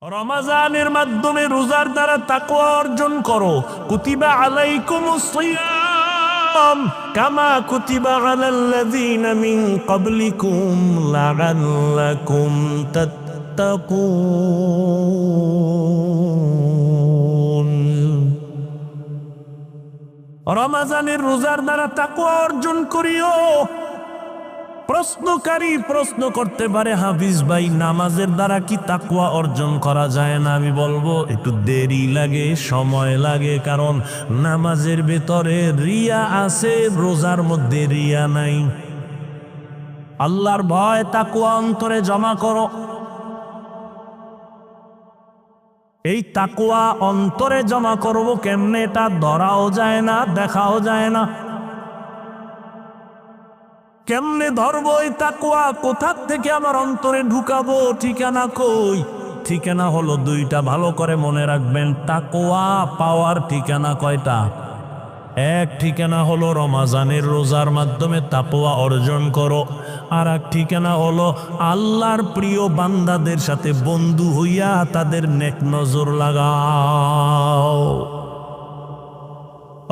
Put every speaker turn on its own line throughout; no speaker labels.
রমজানের মাধ্যমে রোজার দ্বারা তাকওয়া অর্জন করো। কুতিবা আলাইকুমুস সিয়াম কামা কুতিবা আলাল্লাযীনা মিন ক্বাবলিকুম লাআল্লাকুম তাত্তাকুন। রমজানের রোজার দ্বারা তাকওয়া অর্জন করিও। প্রশ্নকারী প্রশ্ন করতে পারে, হাফিজ ভাই নামাজের দ্বারা কি তাকওয়া অর্জন করা যায় না? আমি বলবো একটু দেরি লাগে, সময় লাগে, কারণ নামাজের ভেতরে রিয়া আছে, রোজার মধ্যে রিয়া নাই। আল্লাহর ভয় তাকওয়া অন্তরে জমা করো। এই তাকওয়া অন্তরে জমা করবো কেমনে? এটা ধরাও যায় না, দেখাও যায় না। কেমনে ধরবো এই তাকওয়া? কোথা থেকে আমার অন্তরে ঢুকাবো? ঠিকানা কই? ঠিকানা হলো দুইটা, ভালো করে মনে রাখবেন। তাকওয়া পাওয়ার ঠিকানা কয়টা? এক ঠিকানা হলো রমজানের রোজার মাধ্যমে তাকওয়া অর্জন করো, আর এক ঠিকানা হলো আল্লাহর প্রিয় বান্দাদের সাথে বন্ধু হইয়া তাদের নেক নজর লাগাও।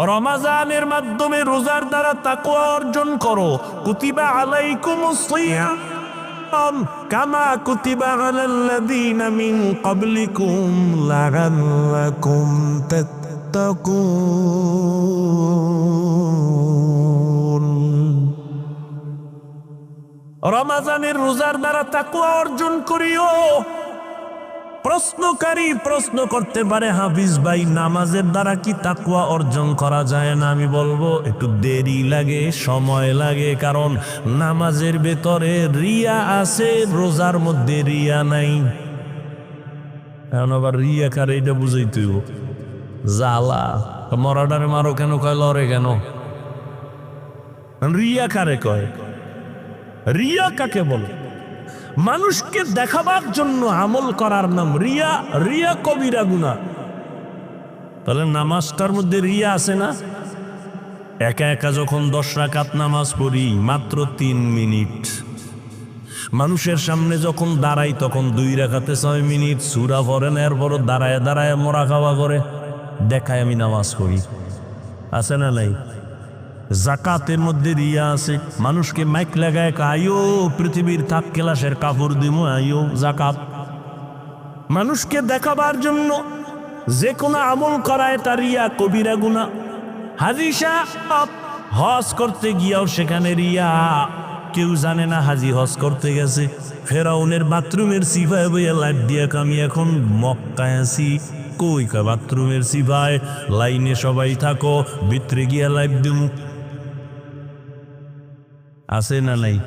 রমজানের মাধ্যমে রোজার দ্বারা তাকওয়া অর্জন করো। কুতিবা আলাইকুমুস সিয়াম কামা কুতিবা আলাল্লাযীনা মিন ক্বাবলিকুম লাআল্লাকুম তাত্তাকুন। রমজানের রোজার দ্বারা তাকওয়া অর্জন করিও। প্রশ্নকারী প্রশ্ন করতে পারে, হাফিজ ভাই নামাজের দ্বারা কি তাকওয়া অর্জন করা যায় না? আমি বলবো একটু দেরি লাগে, সময় লাগে, কারণ নামাজের ভেতরে রিয়া আছে, রোজার মধ্যে রিয়া নাই। এখন আবার রিয়া কারে এটা বুঝাইতে হইব। জ্বালা মরাডারে মারো কেন কয়, লড়ে কেন? রিয়া কারে কয়? রিয়া কাকে বলে? মানুষকে দেখাবার জন্য আমল করার নাম রিয়া। রিয়া কবিরা গুনাহ। তাহলে নামাজটার মধ্যে রিয়া আছে না? একা একা যখন 10 রাকাত নামাজ পড়ি, মাত্র 3 মিনিট। মানুষের সামনে যখন দাঁড়াই তখন 2 রাকাতে 6 মিনিট সূরা পড়েন, এরপরও দাঁড়ায় দাঁড়ায় মোরাকাবা করে দেখায় আমি নামাজ পড়ি। আছে না নাই? জাকাতের মধ্যে রিয়া আছে। মানুষকে মাইক লাগায় আইও পৃথিবীর থাক ক্লাসের কাপড় দিমু, আইও জাকাত। মানুষকে দেখাবার জন্য যে কোনো আমল করা এটা রিয়া, কবিরা গুনাহ। হাজী সাহেব হজ করতে গিয়াও সেখানে রিয়া। কেউ জানে না হাজী হজ করতে গেছে। ফেরাউনের বাথরুমের সিফায় বইয়া লাইট দিয়া আমি এখন মক্কায় আছি। কই কা বাথরুমের সিফায়? লাইনে সবাই থাকো, ভিতরে গিয়া লাইট দিমু। আছে না নাই?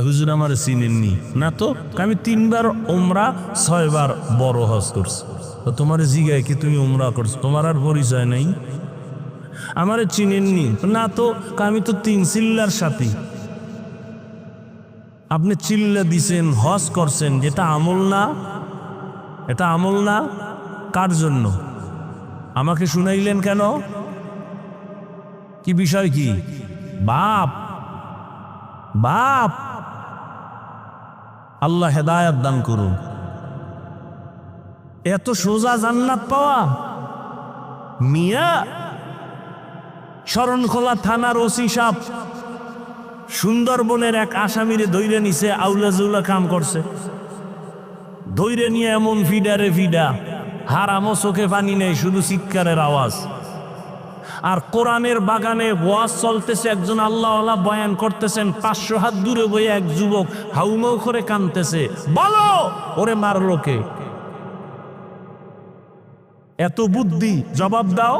হুজুর আমার চিনেননি না তো? আমি 3 বার উমরা, 6 বার বড় হজ করছি। তো তোমার জিগায় কি তুমি উমরা করছো? তোমার আর পরিচয় নাই? আমারে চিনেননি না তো? আমি তো 3 চিল্লার সাথী। আপনি চিল্লা দিছেন, হজ করছেন, যেটা আমল না? এটা আমল না? কার জন্য আমাকে শুনাইলেন কেন? কি বিষয়? কি বাপ? বাপ আল্লাহ হেদায়েত দান করুন। এত সোজা জান্নাত পাওয়া? মিয়া শরণখোলা থানার ওসি সাহেব সুন্দরবনের এক আসামিরে ধইরে নিছে, আউলাজুলা কাম করছে। ধইরে নিয়ে এমন ফিডারে ফিডা, হারামো চোখে পানি নেই, শুধু চিৎকারের আওয়াজ। আর কোরআনের বাগানে ওয়াজ চলতেছে, একজন আল্লাহওয়ালা বয়ান করতেছেন, 500 হাত দূরে বয়ে এক যুবক হাউমাউ করে কাঁদতেছে। বলো ওরে মারলো কে? এত বুদ্ধি, জবাব দাও।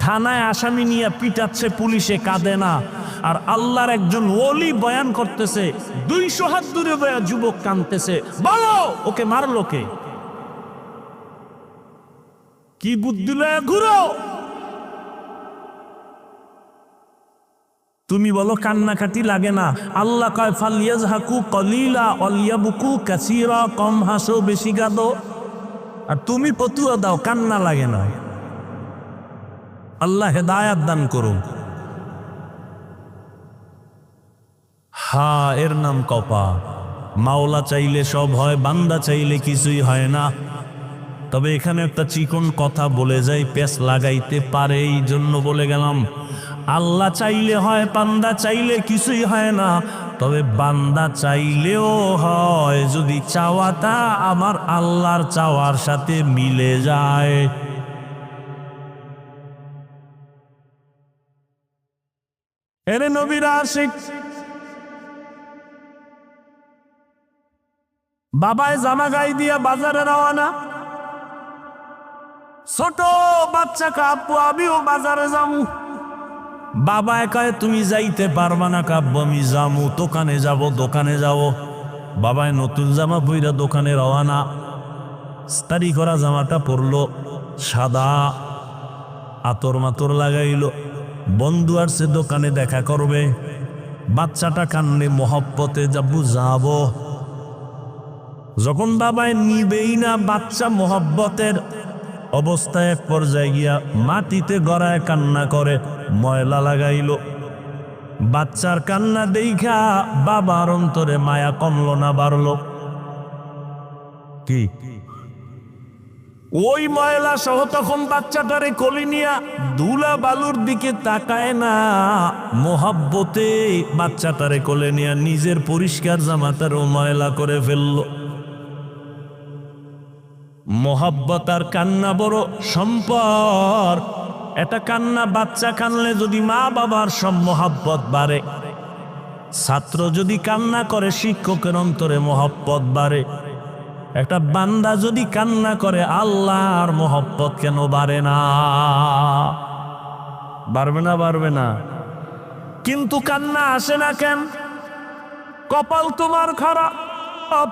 থানায় আসামি নিয়ে পিটাচ্ছে পুলিশে, কাঁদে না। আর আল্লাহর একজন ওলি বয়ান করতেছে, 200 হাত দূরে বয়ে যুবক কাঁদতেছে। বলো ওকে মারলো কে? কি বুদ্ধি লয়ে ঘুরো? তুমি বলো কান্নাকাটি লাগে না? আল্লাহ কয় ফালিয়াজহাকু কলিলা ওয়ালিয়াবকু কাসীরা, কম হাসো বেশি কাঁদো। আর তুমি ফতুয়া দাও কান্না লাগে না। আল্লাহ হেদায়েত দান করুন। হ্যাঁ, এর নাম কপাল। মাওলা চাইলে সব হয়, বান্দা চাইলে কিছুই হয় না। তবে এখানে একটা চিকন কথা বলে যাই, পেঁচ লাগাইতে পারে, এই জন্য বলে গেলাম। আল্লাহ চাইলে হয়, বান্দা চাইলে কিছুই হয় না। তবে বান্দা চাইলেও হয় যদি চাওয়াটা আমার আল্লাহর চাওয়ার সাথে মিলে যায়। এরে নবীর আশিক, বাবায় জামা গায়ে দিয়া বাজারে রওনা। ছোট বাচ্চা কাব্বু, আমিও বাজারে যামু। বাবা কয় তুমি যাইতে পারবা না কাব্বু, আমি যামু, দোকানে যাব, দোকানে যাব। বাবায় নতুন জামা পইরা দোকানে রওনা। স্টারি করা জামাটা পরলো, সাদা, আতর মাতর লাগাইল। বন্ধু আসছে দোকানে দেখা করবে। বাচ্চাটা কান্নে মহব্বতে যাবো যাব। যখন বাবায় নিবেই না, বাচ্চা মহব্বতের অবস্থায় এক পর্যায়ে গিয়া মাটিতে গড়ায় কান্না করে, ময়লা লাগাইল। বাচ্চার কান্না দেখা বাবার অন্তরে মায়া কমলো না বাড়লো? কি ওই ময়লা সহ তখন বাচ্চাটারে কোলে নিয়া ধুলা বালুর দিকে তাকায় না, মোহাব্বতে বাচ্চাটারে কোলে নিয়া নিজের পরিষ্কার জামাটারও ময়লা করে ফেলল। মোহাব্বত আর কান্না বড় সম্পর্ক। এটা কান্না, বাচ্চা কানলে যদি মা বাবার সব মোহাব্বত বাড়ে। ছাত্র যদি কান্না করে শিক্ষকের অন্তরে মোহাব্বত বাড়ে। একটা বান্দা যদি কান্না করে আল্লাহর মোহাব্বত কেন বাড়ে না? বাড়বে না, বাড়বে না। কিন্তু কান্না আসে না কেন? কপাল তোমার খারাপ,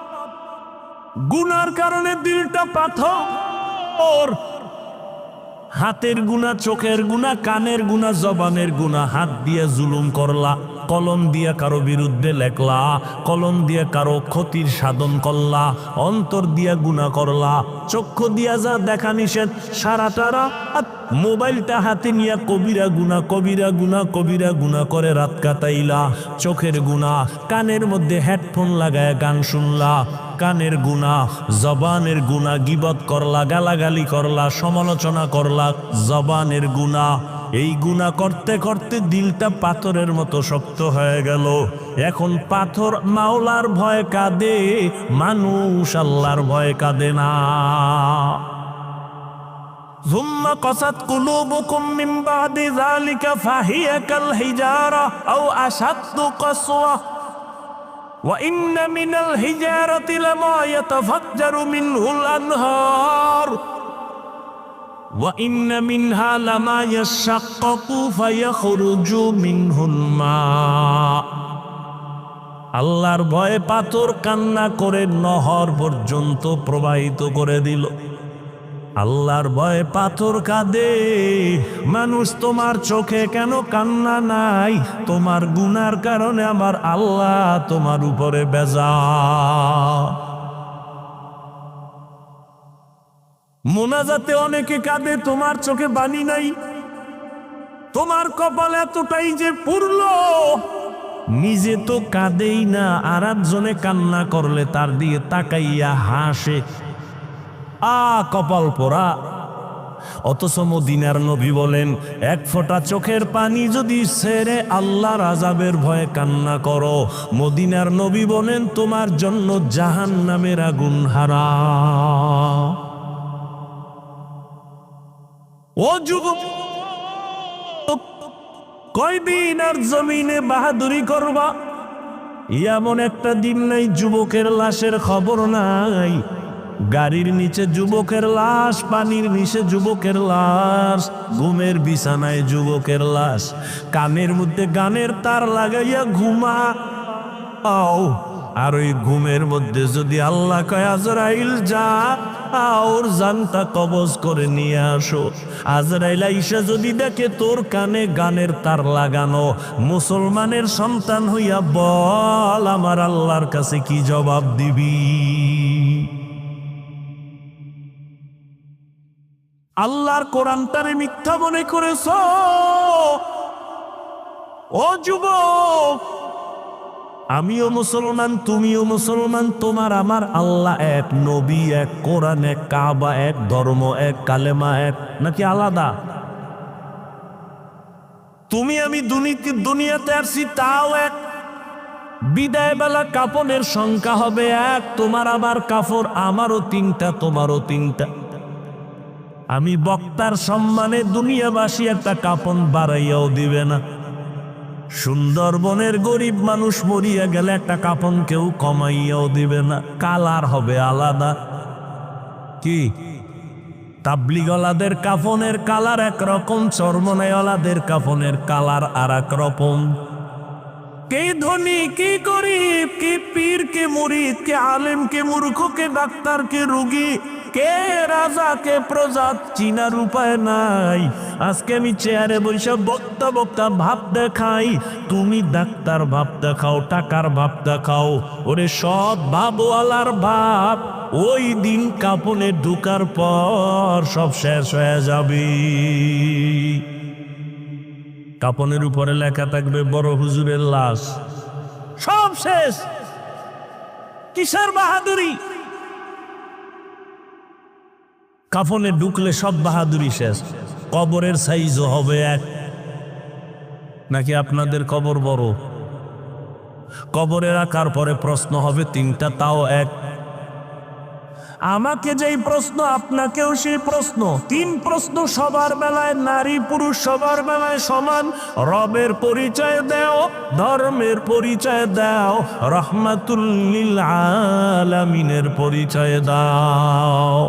গুনার কারণে দিলটা পাথর। হাতের গুনাহ, চোখের গুনাহ, কানের গুনাহ, জবানের গুনাহ। হাত দিয়ে জুলুম করলা, কলম দিয়ে কারো বিরুদ্ধে লেখলা, কলম দিয়ে কারো ক্ষতির সাধন করলা, অন্তর দিয়া গুনাহ করলা, চক্ষু দিয়া যা দেখা নিষেধ, সারাটা রাত মোবাইলটা হাতে নিয়ে কবিরা গুনাহ, কবিরা গুনাহ, কবিরা গুনাহ করে রাত কাটাইলা। চোখের গুনাহ, কানের মধ্যে হেডফোন লাগায় গান শুনলা, কানের গুনাহ, জবানের গুনাহ, গীবত করলা, গালাগালি করলা, সমালোচনা করলা, জবানের গুনাহ। এই গুনাহ করতে করতে দিলটা পাথরের মতো শক্ত হয়ে গেল। এখন পাথর মাওলার ভয় কাঁদে, মানুষ আল্লাহর ভয় কাঁদে না। ثم قست قلوبكم من بعد ذلك فهي كالحجارة أو أشد قسوة وإن من الحجارة لما يتفجر منه الأنهار وإن منها لما يشقق فيخرج منه الماء। আল্লাহর ভয়ে পাথর কান্না করে নহর পর্যন্ত প্রবাহিত করে দিল। আল্লাহর ভয়ে পাথর কাঁদে। মানুষ, তোমার চোখে কেন কান্না নাই? তোমার গুনার কারণে আমার আল্লাহ তোমার উপরে বেজার। মোনাজাতে অনেকে কাঁদে, তোমার চোখে বানি নাই। তোমার কপাল এতটাই যে পুরল, নিজে তো কাঁদেই না, আর একজনে কান্না করলে তার দিকে তাকাইয়া হাসে। কপাল পোড়া। অথচ মদিনার নবী বলেন, এক ফোঁটা চোখের পানি যদি ছেড়ে আল্লাহর আযাবের ভয়ে কান্না করো, মদিনার নবী বলেন তোমার জন্য জাহান্নামের আগুন হারাম। ও যুবক, কয়দিন আর জমিনে বাহাদুরি করবা? এমন একটা দিন নাই যুবকের লাশের খবর নাই। গাড়ির নিচে যুবকের লাশ, পানির নিচে যুবকের লাশ, ঘুমের বিছানায় যুবকের লাশ, কানের মধ্যে গানের তার লাগাইয়া ঘুমাও। আর ওই ঘুমের মধ্যে যদি আল্লাহ কয় আজরাইল যা, ওর জানটা কবজ করে নিয়ে আসো। আজরাইল আইসা যদি দেখে তোর কানে গানের তার লাগানো, মুসলমানের সন্তান হইয়া বল আমার আল্লাহর কাছে কি জবাব দিবি? আল্লাহর কোরআনটারে মিথ্যা মনে করেছো? ও যুবক, আমিও মুসলমান, তুমিও মুসলমান, তোমার আমার আল্লাহ এক, নবী এক, কোরআন এক, কাবা এক, ধর্ম এক, কালেমা এক, নাকি আলাদা? তুমি আমি দুনিয়াতে আসছি তাও এক। বিদায় বেলা কাফনের সংখ্যা হবে এক, তোমার আবার কাফর, আমারও তিনটা, তোমারও তিনটা। আমি বক্তার সম্মানে দুনিয়াবাসী একটা কাফন বাড়াইয়াও দিবে না। সুন্দরবনের গরিব মানুষ মরিয়া গেলে একটা কাফন কেউ কমাইয়াও দিবে না, কালার হবে আলাদা। কি তাবলিগলাদের কাফনের কালার একরকম, চরমনাইওয়ালাদের কাফনের কালার আর এক রকম। কে ধনী, কে গরিব, কে পীর, কে মুরিদ, কে আলেম, কে মূর্খ, কে ডাক্তার, কে রোগী, কে রাজা, কে প্রজা, চিনার উপায় নাই। আজকে আমি চেয়ারে বসে বক্তা ভাব দেখাই, তুমি ডাক্তার ভাব দেখাও, টাকার ভাব দেখাও। ওরে সৎ ভাবওয়ালার ভাব ওই দিন কাপনে ঢুকার পর সব শেষ হয়ে যাবে। কাপনের উপরে লেখা থাকবে বড় হুজুরের লাশ, সব শেষ। কিসের বাহাদুরি? কাফনে ঢুকলে সব বাহাদুরি শেষ। কবরের সাইজও হবে এক, নাকি আপনাদের কবর বড়? কবরে রাখার পরে প্রশ্ন হবে তিনটা, তাও এক। আমাকে যেই প্রশ্ন আপনাকেও সেই প্রশ্ন, তিন প্রশ্ন সবার বেলায়, নারী পুরুষ সবার বেলায় সমান। রবের পরিচয় দাও, ধর্মের পরিচয় দাও, রহমাতুল লিল আলামিনের পরিচয় দাও।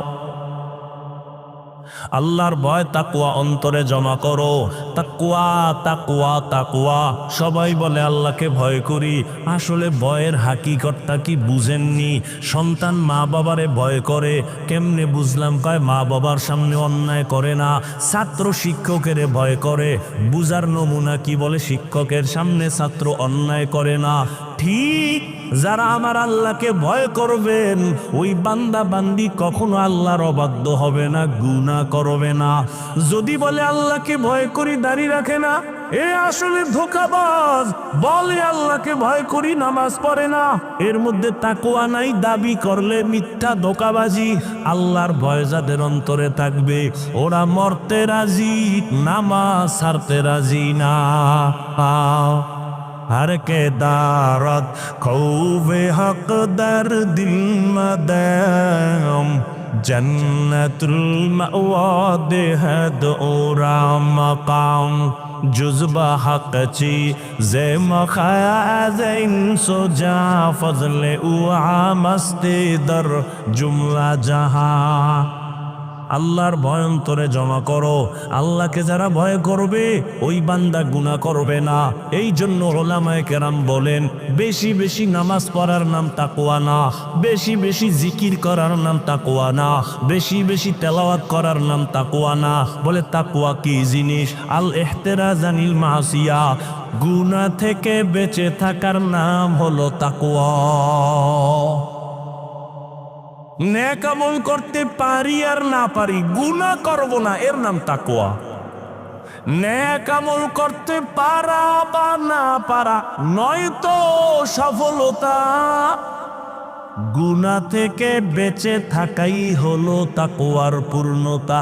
আল্লাহর ভয় তাকওয়া অন্তরে জমা করো। তাকওয়া তাকওয়া তাকওয়া, সবাই বলে আল্লাহকে ভয় করি, আসলে ভয়ের হাকিকতটা কি বুঝেননি। সন্তান মা বাবারে ভয় করে, কেমনে বুঝলাম? কয় মা বাবার সামনে অন্যায় করে না। ছাত্র শিক্ষকের ভয় করে, বুঝার নমুনা কি? বলে শিক্ষকের সামনে ছাত্র অন্যায় করে না। ঠিক যারা আমার আল্লাহকে ভয় করবেন, ওই বান্দা বান্দি কখনো আল্লাহর অবাধ্য হবে না, গুনাহ করবে না। যদি বলে আল্লাহকে ভয় করি, দাড়ি রাখে না, এ আসলে ধোঁকাবাজ। বলে আল্লাহকে ভয় করি, নামাজ পড়ে না, এর মধ্যে তাকওয়া নাই, দাবি করলে মিথ্যা, ধোঁকাবাজি। আল্লাহর ভয় যাদের অন্তরে থাকবে, ওরা মরতে রাজি, নামাজ ছাড়তে রাজি না। हर के दारत खौवे हक दर दिल मदम जन्नतुल मअवा देहद ओरा मकाम जुज़्बा हक ची जे मखाज़िन सोजा फज़ले उआ मस्ते दर जुमला जहां। আল্লাহর ভয় অন্তরে জমা করো। আল্লাহকে যারা ভয় করবে ওই বান্দা গুনাহ করবে না। এই জন্য উলামায়ে কেরাম বলেন, বেশি বেশি নামাজ পড়ার নাম তাকওয়া না, বেশি বেশি জিকির করার নাম তাকওয়া না, বেশি বেশি তেলাওয়াত করার নাম তাকওয়া না। বলে তাকওয়া কি জিনিস? আল ইহতিরাজ আনিল মাসিয়া, গুনাহ থেকে বেঁচে থাকার নাম হলো তাকওয়া। নেক আমল করতে পারি আর না পারি, গুনাহ করব না, এর নাম তাকওয়া। নেক আমল করতে পারা বা না পারা নয়তো সফলতা, গুনাহ থেকে বেঁচে থাকাই হলো তাকওয়ার পূর্ণতা।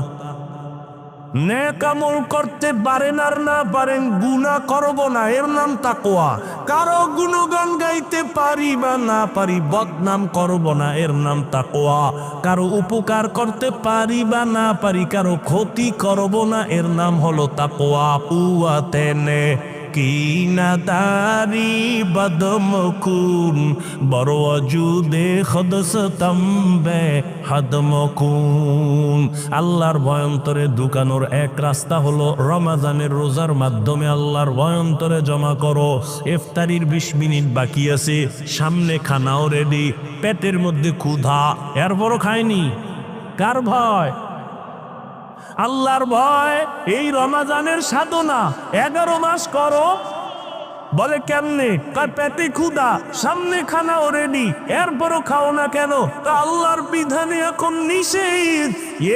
নেক আমল করতে পারেন আর না পারেন, গুনাহ করব না, এর নাম তাকওয়া। কারো গুণগান গাইতে পারি বা না পারি, বদনাম করব না, এর নাম তাকওয়া। কারো উপকার করতে পারি বা না পারি, কারো ক্ষতি করব না, এর নাম হলো তাকওয়া। কুয়াতেনে কি না দারি বদমকুন বড় অজুদে খদস্তম্বে হাদমকুন। আল্লাহর ভয় অন্তরে ঢুকানোর এক রাস্তা হলো রমাজানের রোজার মাধ্যমে আল্লাহর ভয় অন্তরে জমা করো। ইফতারির 20 মিনিট বাকি আছে, সামনে খানাও রেডি, পেটের মধ্যে ক্ষুধা, এরপরও খায়নি। কার ভয়? আল্লাহর ভয়। এই রমাজানের সাধনা 11 মাস করো, বলে কেমনে? কয় পেটে ক্ষুধা, সামনে খানাও রেডি, এরপরও খাও না কেন? তা আল্লাহর বিধানে এখন নিষেধ,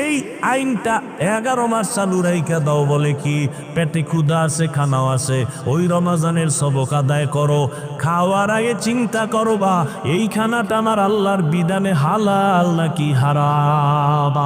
এই আইনটা 11 মাস চালু রাইখা দাও। বলে কি? পেটে ক্ষুধা আছে, খানাও আছে, ওই রমজানের সবক আদায় করো, খাওয়ার আগে চিন্তা করো বা এই খানাটা আমার আল্লাহর বিধানে হালাল নাকি হারাম।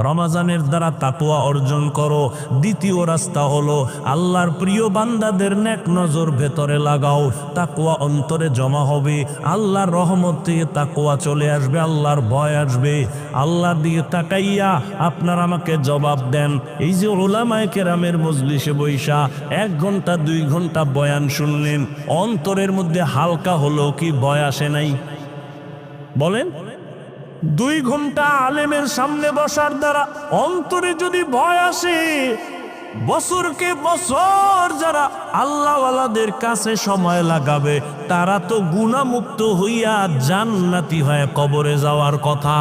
রমজানের দ্বারা তাকওয়া অর্জন করো। দ্বিতীয় রাস্তা হলো আল্লাহর প্রিয় বান্দাদের নেক নজর ভেতরে লাগাও, তাকওয়া অন্তরে জমা হবে, আল্লাহর রহমত থেকে তাকওয়া চলে আসবে, আল্লাহর ভয় আসবে। আল্লাহর দিকে তাকাইয়া আপনারা আমাকে জবাব দেন, এই যে উলামায়ে কেরামের মজলিসে বৈশা 1 ঘন্টা 2 ঘন্টা বয়ান শুনলেন, অন্তরের মধ্যে হালকা হলো কি ভয় আসে নাই? বলেন। 2 ঘন্টা আলেমের সামনে বসার দ্বারা অন্তরে যদি ভয় আসে, বছরকে বছর যারা আল্লাহওয়ালাদের কাছে সময় লাগাবে তারা তো গুনাহমুক্ত হইয়া জান্নাতি হয়ে কবরে যাওয়ার কথা।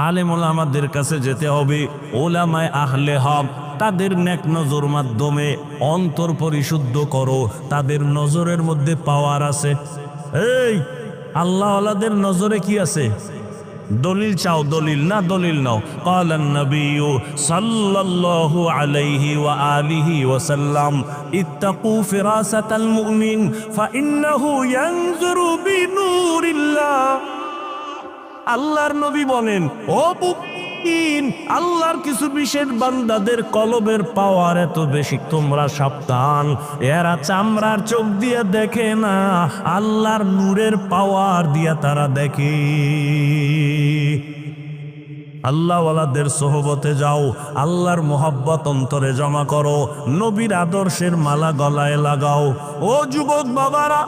আলেম ওলামাদের কাছে যেতে হবে, ওলামায়ে আহলে হক, তাদের নেক নজর মাধ্যমে অন্তর পরিশুদ্ধ করো। তাদের নজরের মধ্যে পাওয়ার আছে। এই আল্লাহওয়ালাদের নজরে কি আছে? দলিল চাও, দলিল না, দলিল নাও। ক্বালান নবিয়্যু সাল্লাল্লাহু আলাইহি ওয়া আলিহি ওয়া সাল্লাম, ইত্তাকু ফিরাসাতাল মুমিন ফাইন্নাহু ইয়ানজুরু বিনূরিল্লাহ। আল্লাহর নবী বলেন, ও মুমিন, আল্লাহর কিছু বিশেষ বান্দাদের কলবের পাওয়ার এত বেশি, তোমরা সাবধান। এরা চামড়ার চোখ দিয়ে দেখে না, আল্লাহর নূরের পাওয়ার দিয়া তারা দেখে। আল্লাহওয়ালাদের সোহবতে যাও, আল্লাহর মোহাব্বত অন্তরে জমা করো, নবীর আদর্শের মালা গলায় লাগাও। ও যুবক বাবারা,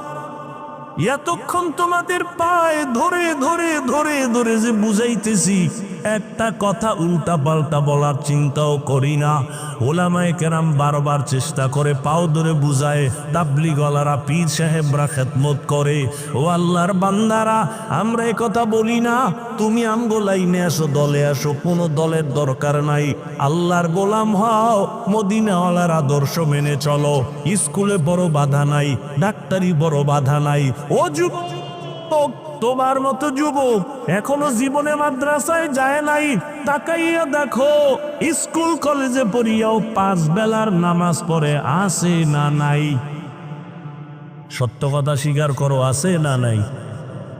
এতক্ষণ তোমাদের পায়ে ধরে ধরে ধরে ধরে যে বুঝাইতেছি, একটা কথা উল্টা পাল্টা বলার চিন্তাও করি না। ওলামায়ে কেরাম বারবার চেষ্টা করে, পাও ধরে বুঝায়, তাবলীগওয়ালারা, পীর সাহেবরা খেদমত করে। ও আল্লাহর বান্দারা, আমরা এ কথা বলি না তুমি আমগো লাইনে আসো, দলে আসো, কোনো দলের দরকার নাই। আল্লাহর গোলাম হও, মদিনাওয়ালার আদর্শ মেনে চলো। স্কুলে বড় বাধা নাই, ডাক্তারি বড় বাধা নাই। ও যুবক, তোমার মতো যুবক এখনো জীবনে মাদ্রাসায় যায় নাই, তাকাইয়া দেখো স্কুল কলেজে পড়িয়াও 5 বেলার নামাজ পড়ে আছে না নাই? সত্য কথা স্বীকার করো, আছে না নাই?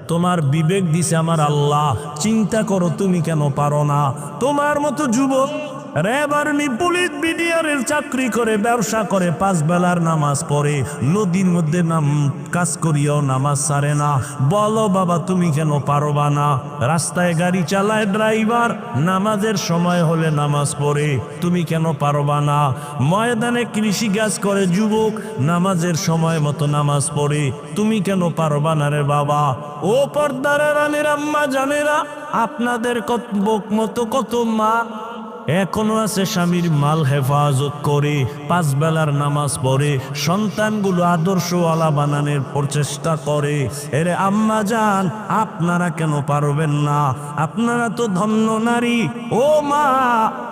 তোমার বিবেক দিছে আমার আল্লাহ, চিন্তা করো তুমি কেন পারো না? তোমার মতো যুবক র্যাব আর্মি পুলিশ বিডিআরের চাকরি করে, ব্যবসা করে, 5 বেলার নামাজ পড়ে, নদীর মধ্যে কাজ করিয়াও নামাজ ছাড়ে না। বলো বাবা তুমি কেন পারবা না? রাস্তায় গাড়ি চালায় ড্রাইভার, নামাজের সময় হলে নামাজ পড়ে, তুমি কেন পারবা না? ময়দানে কৃষি কাজ করে যুবক, নামাজের সময় মতো নামাজ পড়ে, তুমি কেন পারবা না রে বাবা? ও পর্দার রানীর আম্মা জানেরা, আপনাদের মতো কত মা এখনো আছে স্বামীর মাল হেফাজত করে, 5 বেলার নামাজ পড়ে, সন্তানগুলো আদর্শওয়ালা বানানোর প্রচেষ্টা করে। এরে আম্মা জান, আপনারা কেন পারবেন না? আপনারা তো ধন্য নারী। ও মা,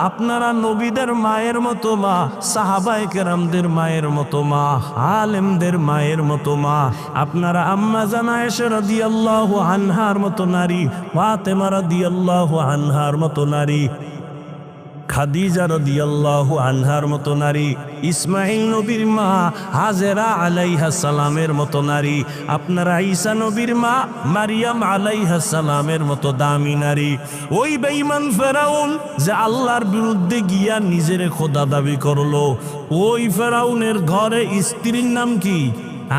আপনারা নবীদের মায়ের মতো মা, সাহাবায়ে কেরামদের মায়ের মতো মা, আলেমদের মায়ের মতো মা। আপনারা আম্মা জান আয়েশা রাদিয়াল্লাহু আনহার মতো নারী, ফাতেমা রাদিয়াল্লাহু আনহার মতো নারী, খাদিজা রাদিয়াল্লাহু আনহার মতো নারী, ইসমাইল নবীর মা হাজেরা আলাইহাস সালামের মতো নারী, আপনারা ঈসা নবীর মা মারিয়াম আলাইহাস সালামের মতো দামি নারী। ওই বেঈমান ফেরাউন যে আল্লাহর বিরুদ্ধে গিয়া নিজের খোদা দাবি করলো, ওই ফেরাউনের ঘরে স্ত্রীর নাম কি?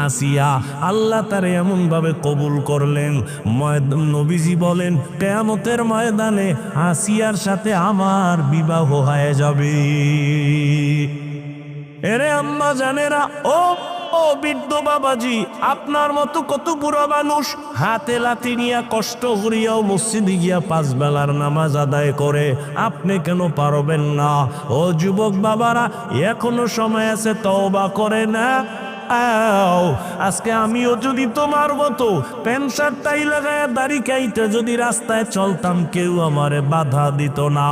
আসিয়া। আল্লাহ তারে এমন ভাবে কবুল করলেন, নবীজি বলেন কিয়ামতের ময়দানে আসিয়ার সাথে আমার বিবাহ হয়ে যাবে। এরে আম্মা জানেরা, ও বৃদ্ধ বাবাজি, আপনার মতো কত বুড়া মানুষ হাতে লাঠি নিয়া কষ্ট করিয়াও মসজিদে গিয়া 5 বেলার নামাজ আদায় করে, আপনি কেন পারবেন না? ও যুবক বাবারা, এখনো সময় আছে, তওবা করে না। আজকে আমিও যদি তোমার মতো প্যান্ট শার্ট টাই লাগায় দাড়ি কাইটা যদি রাস্তায় চলতাম, কেউ আমারে বাধা দিত না।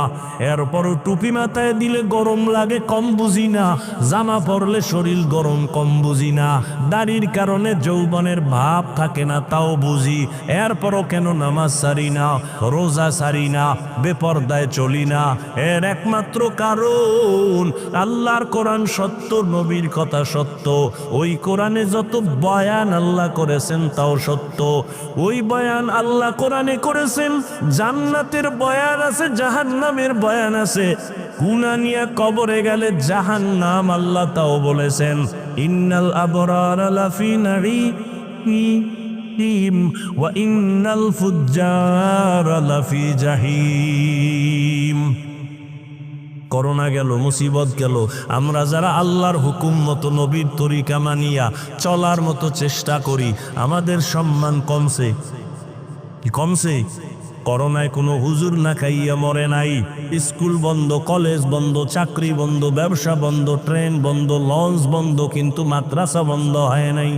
এরপরও টুপি মাথায় দিলে গরম লাগে কম বুঝি না, জামা পরলে শরীর গরম কম বুঝি না, দাড়ির কারণে যৌবনের ভাব থাকে না তাও বুঝি। এরপরও কেন নামাজ সারি না, রোজা সারি না, বেপরদায় চলি না? এর একমাত্র কারণ আল্লাহর কোরআন সত্য, নবীর কথা সত্য। ওই কোরআনে যত বয়ান আল্লাহ করেছেন তাও সত্য। ওই বয়ান আল্লাহ কোরআনে করেছেন, জান্নাতের বয়ান আছে, জাহান্নামের বয়ান আছে। গুনাহ নিয়ে কবরে গেলে জাহান্নাম আল্লাহ তাও বলেছেন, ইন্নাল আবরারা লাফি নাঈম ওয়া ইন্নাল ফুজ্জারা লাফি জাহিম। করোনা গেল, মুসিবত গেল, আমরা যারা আল্লাহর হুকুম মতো নবীর তরিকা মানিয়া চলার মতো চেষ্টা করি, আমাদের সম্মান কমছে কমছে। করোনায় কোনো হুজুর না খাইয়া মরে নাই। স্কুল বন্ধ, কলেজ বন্ধ, চাকরি বন্ধ, ব্যবসা বন্ধ, ট্রেন বন্ধ, লঞ্চ বন্ধ, কিন্তু মাদ্রাসা বন্ধ হয় নাই।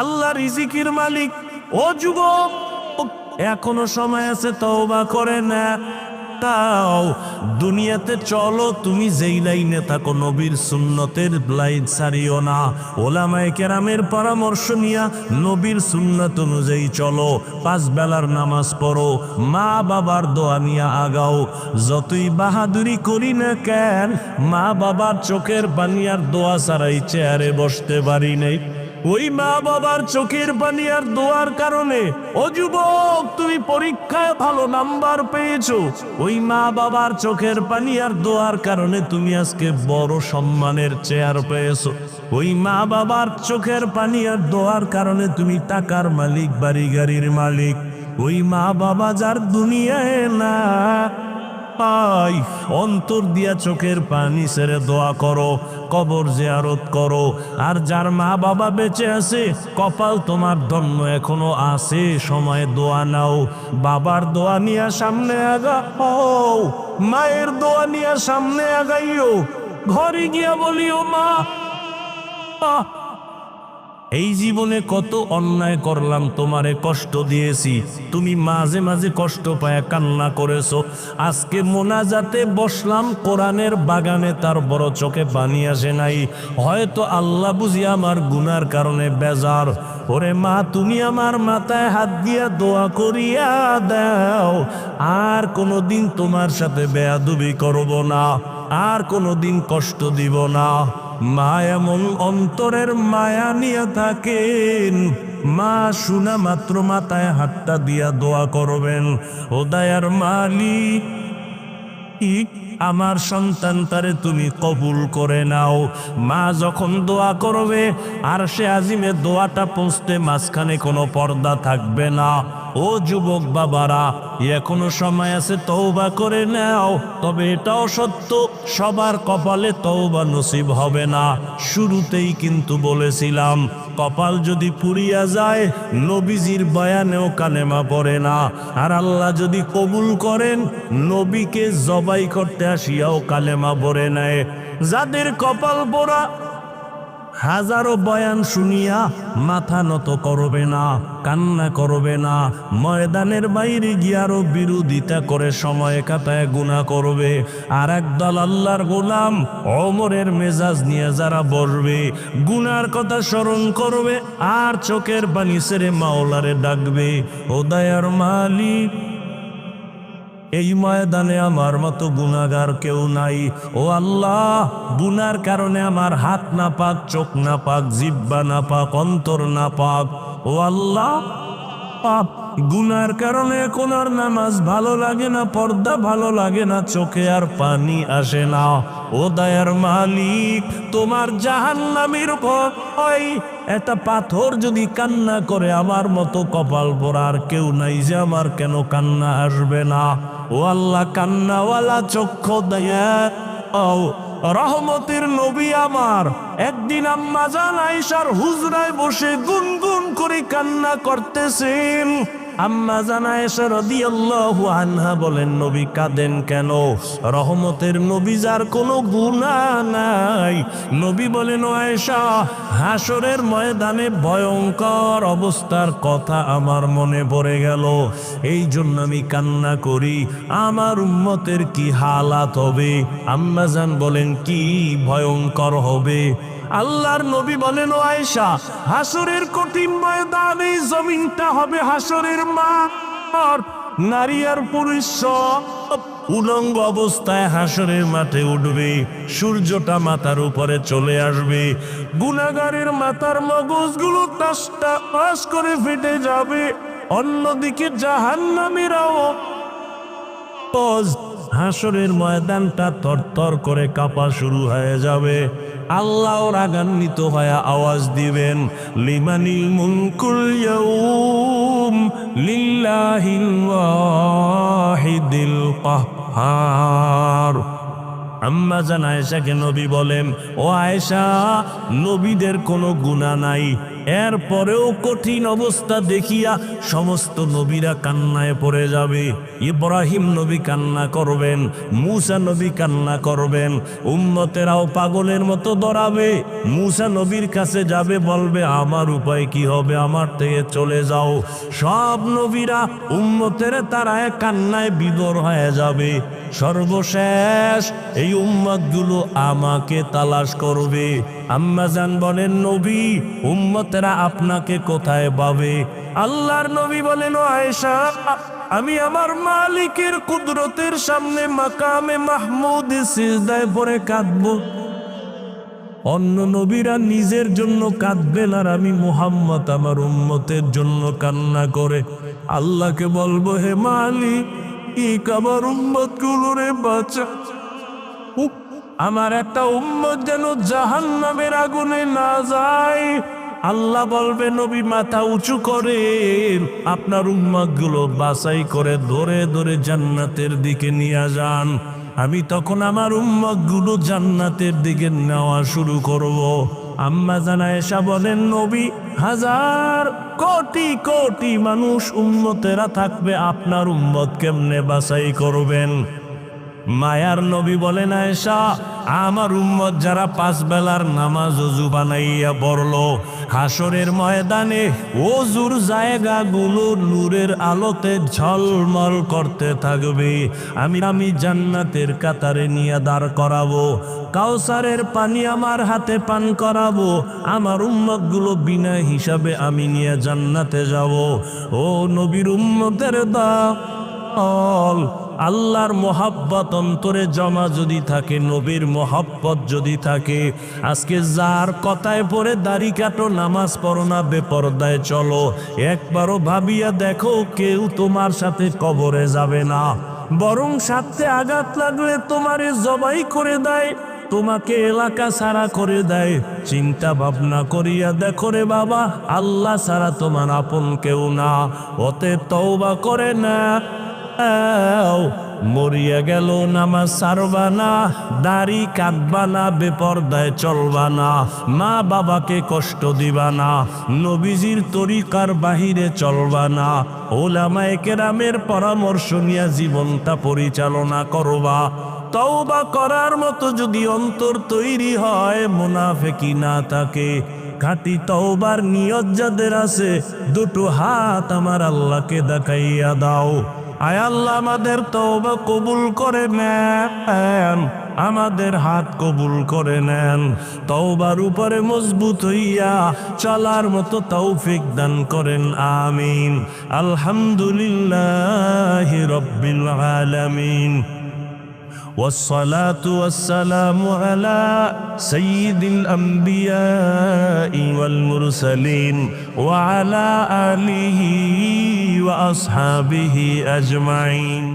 আল্লাহ রিজিকের মালিক। ও যুবক, এখনো সময় আছে, তওবা করে না। তাও দুনিয়াতে চলো, তুমি যেই লাইনে থাকো নবীর সুন্নতের লাইন ছাড়িও না। ওলামায়ে কেরামের পরামর্শ নিয়া নবীর সুন্নত অনুযায়ী চলো। 5 বেলার নামাজ পড়ো, মা বাবার দোয়া নিয়া আগাও। যতই বাহাদুরি করি না কেন, মা বাবার চোখের পানি আর দোয়া ছাড়াই চেয়ারে বসতে পারি নাই। ওই মা বাবার চোখের পানি আর দোয়ার কারণে ও যুবক, তুমি পরীক্ষায় ভালো নাম্বার পেয়েছো। ওই মা বাবার চোখের পানি আর দোয়ার কারণে তুমি আজকে বড় সম্মানের চেয়ার পেয়েছো। ওই মা বাবার চোখের পানি আর দোয়ার কারণে তুমি টাকার মালিক, বাড়ি গাড়ির মালিক। ওই মা বাবা যার দুনিয়ায় না, অন্তর দিয়া চোখের পানি ছেড়ে দোয়া করো, কবর জিয়ারত করো। আর যার মা বাবা বেঁচে আছে, কপাল তোমার ধন্য এখনো আছে, সময় দোয়া নাও। বাবার দোয়া নিয়ে সামনে আগাও, মায়ের দোয়া নিয়ে সামনে আগাইও। ঘরে গিয়া বলিও, মা এই জীবনে কত অন্যায় করলাম, তোমারে কষ্ট দিয়েছি, তুমি মাঝে মাঝে কষ্ট পায় কান্না করেছো। আজকে মোনাজাতে বসলাম কোরআনের বাগানে, তার বড় চোখে পানি আসে নাই। হয়তো আল্লাহ বুঝি আমার গুনার কারণে বেজার। ওরে মা, তুমি আমার মাথায় হাত দিয়া দোয়া করিয়া দাও, আর কোনোদিন তোমার সাথে বেয়াদবি করব না, আর কোনোদিন কষ্ট দিব না। মা এমন অন্তরের মায়া নিয়ে থাকেন, মা শোনা মাত্র মাথায় হাতটা দিয়া দোয়া করবেন, ও দয়ার মালিক, আমার সন্তান তারে তুমি কবুল করে নাও। মা যখন দোয়া করবে, আর সে আজিমে দোয়াটা পৌঁছতে মাঝখানে কোনো পর্দা থাকবে না। ও যুবক বাবারা, এখনো সময় আছে, তওবা করে নাও। তবে এটাও সত্য, সবার কপালে তওবা নসিব হবে না। শুরুতেই কিন্তু বলেছিলাম, কপাল যদি পুড়িয়া যায়, নবীজির বয়ানেও কালেমা পড়ে না। আর আল্লাহ যদি কবুল করেন, নবীকে জবাই করতে আসিয়াও কালেমা পড়ে নেয়। যাদের কপাল পোড়া, হাজারো বয়ান শুনিয়া মাথা নত করবে না, কান্না করবে না, ময়দানের বাইরে গিয়ারও বিরোধিতা করে সময় কাটায় গুনাহ করবে। আর একদল আল্লাহর গোলাম ওমরের মেজাজ নিয়ে যারা বসবে, গুনার কথা স্মরণ করবে, আর চোখের পানি ছেড়ে মাওলারে ডাকবে, ও দয়ার মালিক, এই ময়দানে আমার মতো গুনাহগার কেউ নাই। ও আল্লাহ, গুনার কারণে আমার হাত না পাক, চোখ না পাক, জিহ্বা না পাক, অন্তর না পাক। ও আল্লাহ, গুনার কারণে কোন আর নামাজ ভালো লাগে না, পর্দা ভালো লাগে না, চোখে আর পানি আসে না। ও দয়ার মালিক, তোমার জাহান্নামের ভয়, একটা পাথর যদি কান্না করে, আমার মতো কপাল পোড়ার কেউ নাই যে আমার কেন কান্না আসবে না। ও আল্লাহ, কান্নাওয়ালা চক্ষু দয়া ও রহমতের নবী আমার একদিন আম্মা জান আয়েশার হুজরায় বসে গুনগুন করে কান্না করতেছেন। আম্মা জান আয়েশা রাদিয়াল্লাহু আনহা বলেন, নবী কাঁদেন কেন? রহমতের নবী, যার কোনো গুনাহ নাই। নবী বলেন, ও আয়েশা, হাসরের ময়দানে ভয়ঙ্কর অবস্থার কথা আমার মনে পড়ে গেল, এই জন্য আমি কান্না করি। আমার উম্মতের কি হালাত হবে? আম্মা জান বলেন, কি ভয়ঙ্কর হবে? আল্লাহর নবী বলেন, ও আয়েশা, হাসরের কঠিন ময়দানে জমিনটা হবে হাসরের মাঠ। নারী আর পুরুষ সব উলঙ্গ অবস্থায় হাসরের মাঠে উঠবে। সূর্যটা মাথার উপরে চলে আসবে। গুনাহগারের মাথার মগজগুলো টাসটা টাস করে ফেটে যাবে। অন্যদিকে জাহান্নামীরাও হাসরের ময়দানটা তরতর করে কাঁপা শুরু হয়ে যাবে। আল্লাহ রাগান্বিত হয়ে আওয়াজ দিবেন, লিমানিল মুলকুল ইয়াউম লিল্লাহিল ওয়াহিদিল কাহ্হার। আম্মা জান আয়েশাকে নবী বলেন, ও আয়েশা, নবীদের কোনো গুনাহ নাই, এরপরেও কঠিন অবস্থা দেখিয়া সমস্ত নবীরা কান্নায় পড়ে যাবে। ইব্রাহিম নবী কান্না করবেন, মূসা নবী কান্না করবেন, উম্মতেরাও পাগলের মতো দৌড়াবে। মূসা নবীর কাছে যাবে, বলবে, আমার উপায় কি হবে, আমার থেকে চলে যাও। সব নবীরা উম্মতেরা তারায় কান্নায় বিভোর হয়ে যাবে। সর্বশেষ এই উম্মতগুলো আমাকে তালাশ করবে। আম্মা জান বলেন, নবী, উম্মতেরা আপনাকে কোথায় পাবে? আল্লাহর নবী বলেন, ও আয়েশা, আমি আমার মালিকের কুদরতের সামনে মাকামে মাহমুদে সিজদায় পড়ে কাঁদব। অন্য নবীরা নিজের জন্য কাঁদবেন, আর আমি মুহাম্মদ আমার উম্মতের জন্য কান্না করে আল্লাহকে বলবো, হে মালিক, আমার উম্মত গুলোরে বাঁচা। আমার একটা উম্মত যেন জাহান্নামের আগুনে না যায়। আল্লাহ বলবে, নবী মাথা উঁচু করে আপনার উম্মত গুলো বাছাই করে ধরে ধরে জান্নাতের দিকে নিয়ে যান। আমি তখন আমার উম্মত গুলো জান্নাতের দিকে নেওয়া শুরু করব। আম্মা জান আয়েশা বলেন, নবী, হাজার কোটি কোটি মানুষ উম্মতেরা থাকবে, আপনার উম্মত কেমনে বাছাই করবেন? মায়ার নবী বলেন, আয়েশা, আমার উম্মত যারা 5 বেলার নামাজ ওযু বানাইয়া পড়লো, হাসরের ময়দানে ওযুর জায়গাগুলো নূরের আলোতে ঝলমল করতে থাকবে। আমি জান্নাতের কাতারে নিয়ে দাঁড় করাবো। কাউসারের পানি আমার হাতে পান করাবো। আমার উম্মতগুলো বিনা হিসাবে আমি নিয়ে জান্নাতে যাব। ও নবীর উম্মতের দল, আল্লাহর মোহাব্বত অন্তরে জমা যদি থাকে, নবীর মোহাব্বত যদি থাকে, আজকে যার কথায় পড়ে দাড়ি কাটো, নামাজ পড়ো না, বেপরদায় চলো, একবারও ভাবিয়া দেখো কেউ তোমার সাথে কবরে যাবে না, বরং সাথে আঘাত লাগলে তোমারে জবাই করে দেয়, তোমাকে এলাকা ছাড়া করে দেয়। চিন্তা ভাবনা করিয়া দেখো রে বাবা, আল্লাহ ছাড়া তোমার আপন কেউ না। ওতে তওবা করে না, মরিয়া গেল নামাজ ছাড়বা না, দাড়ি কাটবা না, বেপরদায় চলবা না, মা বাবাকে কষ্ট দিবা না, নবীজির তরিকার বাহিরে চলবা না, ওলামায়ে কেরামের পরামর্শ নিয়ে জীবনটা পরিচালনা করবা। তওবা করার মতো যদি অন্তর তৈরি হয়, মুনাফিকি না থাকে, খাঁটি তওবার নিয়ত যাদের আছে, দুটো হাত আমার আল্লাহকে দেখাইয়া দাও। আয় আল্লাহ, আমাদের তওবা কবুল করে নেন, আমাদের হাত কবুল করে নেন, তওবার উপরে মজবুত হইয়া চলার মতো তৌফিক দান করেন, আমিন। আলহামদুলিল্লাহি রাব্বিল আলামিন। والصلاة والسلام على سيد الأنبياء والمرسلين وعلى آله وأصحابه أجمعين.